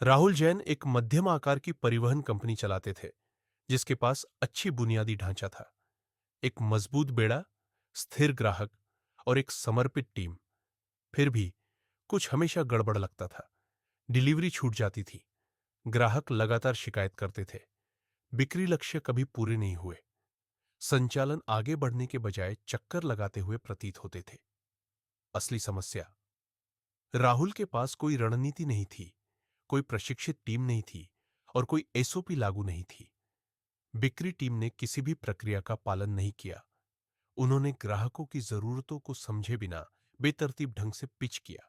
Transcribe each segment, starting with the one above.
राहुल जैन एक मध्यम आकार की परिवहन कंपनी चलाते थे, जिसके पास अच्छी बुनियादी ढांचा था, एक मजबूत बेड़ा, स्थिर ग्राहक और एक समर्पित टीम। फिर भी कुछ हमेशा गड़बड़ लगता था। डिलीवरी छूट जाती थी, ग्राहक लगातार शिकायत करते थे, बिक्री लक्ष्य कभी पूरे नहीं हुए, संचालन आगे बढ़ने के बजाय चक्कर लगाते हुए प्रतीत होते थे। असली समस्या, राहुल के पास कोई रणनीति नहीं थी, कोई प्रशिक्षित टीम नहीं थी और कोई एसओपी लागू नहीं थी। बिक्री टीम ने किसी भी प्रक्रिया का पालन नहीं किया। उन्होंने ग्राहकों की जरूरतों को समझे बिना बेतरतीब ढंग से पिच किया।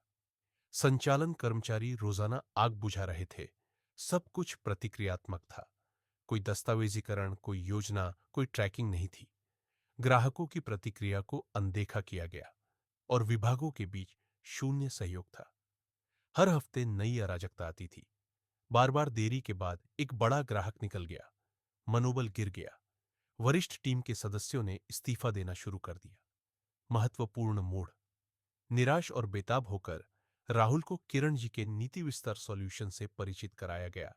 संचालन कर्मचारी रोजाना आग बुझा रहे थे। सब कुछ प्रतिक्रियात्मक था। कोई दस्तावेजीकरण, कोई योजना, कोई ट्रैकिंग नहीं थी। ग्राहकों की प्रतिक्रिया को अनदेखा किया गया और विभागों के बीच शून्य सहयोग था। हर हफ्ते नई अराजकता आती थी। बार बार देरी के बाद एक बड़ा ग्राहक निकल गया, मनोबल गिर गया। वरिष्ठ टीम के सदस्यों ने इस्तीफा देना शुरू कर दिया। महत्वपूर्ण मोड़, निराश और बेताब होकर राहुल को किरण जी के नीति विस्तार सॉल्यूशन से परिचित कराया गया,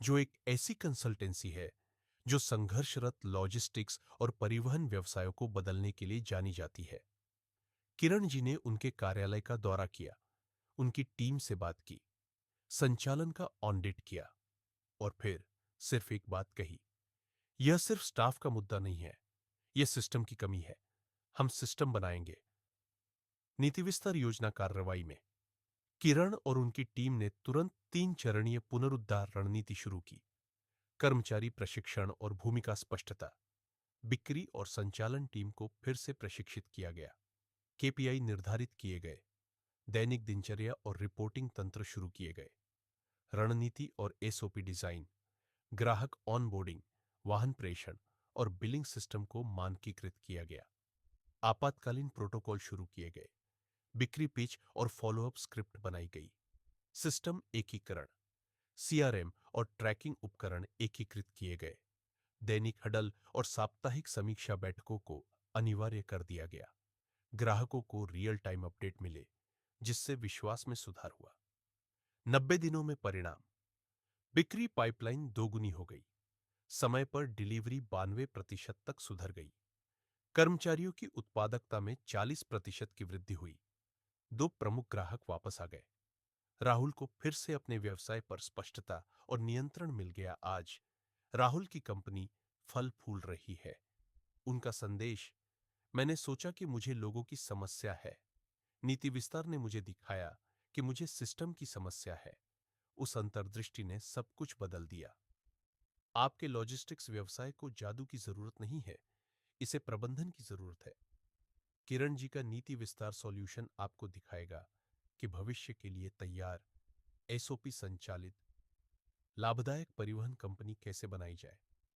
जो एक ऐसी कंसल्टेंसी है जो संघर्षरत लॉजिस्टिक्स और परिवहन व्यवसायों को बदलने के लिए जानी जाती है। किरण जी ने उनके कार्यालय का दौरा किया, उनकी टीम से बात की, संचालन का ऑडिट किया और फिर सिर्फ एक बात कही, यह सिर्फ स्टाफ का मुद्दा नहीं है, यह सिस्टम की कमी है। हम सिस्टम बनाएंगे। नीति विस्तार योजना कार्रवाई में किरण और उनकी टीम ने तुरंत 3 चरणीय पुनरुद्धार रणनीति शुरू की। कर्मचारी प्रशिक्षण और भूमिका स्पष्टता, बिक्री और संचालन टीम को फिर से प्रशिक्षित किया गया। केपीआई निर्धारित किए गए, दैनिक दिनचर्या और रिपोर्टिंग तंत्र शुरू किए गए। रणनीति और एसओपी डिजाइन, ग्राहक ऑनबोर्डिंग, वाहन प्रेषण और बिलिंग सिस्टम को मानकीकृत किया गया। आपातकालीन प्रोटोकॉल शुरू किए गए, बिक्री पिच और फॉलोअप स्क्रिप्ट बनाई गई। सिस्टम एकीकरण, सीआरएम और ट्रैकिंग उपकरण एकीकृत किए गए। दैनिक हडल और साप्ताहिक समीक्षा बैठकों को अनिवार्य कर दिया गया। ग्राहकों को रियल टाइम अपडेट मिले, जिससे विश्वास में सुधार हुआ। 90 दिनों में परिणाम, बिक्री पाइपलाइन दोगुनी हो गई, समय पर डिलीवरी 92% तक सुधर गई, कर्मचारियों की उत्पादकता में 40% की वृद्धि हुई। 2 प्रमुख ग्राहक वापस आ गए। राहुल को फिर से अपने व्यवसाय पर स्पष्टता और नियंत्रण मिल गया। आज राहुल की कंपनी फल फूल रही है। उनका संदेश, मैंने सोचा कि मुझे लोगों की समस्या है, नीति विस्तार ने मुझे दिखाया कि मुझे सिस्टम की समस्या है। उस अंतर्दृष्टि ने सब कुछ बदल दिया। आपके लॉजिस्टिक्स व्यवसाय को जादू की जरूरत नहीं है, इसे प्रबंधन की जरूरत है। किरण जी का नीति विस्तार सॉल्यूशन आपको दिखाएगा कि भविष्य के लिए तैयार एसओपी संचालित लाभदायक परिवहन कंपनी कैसे बनाई जाए।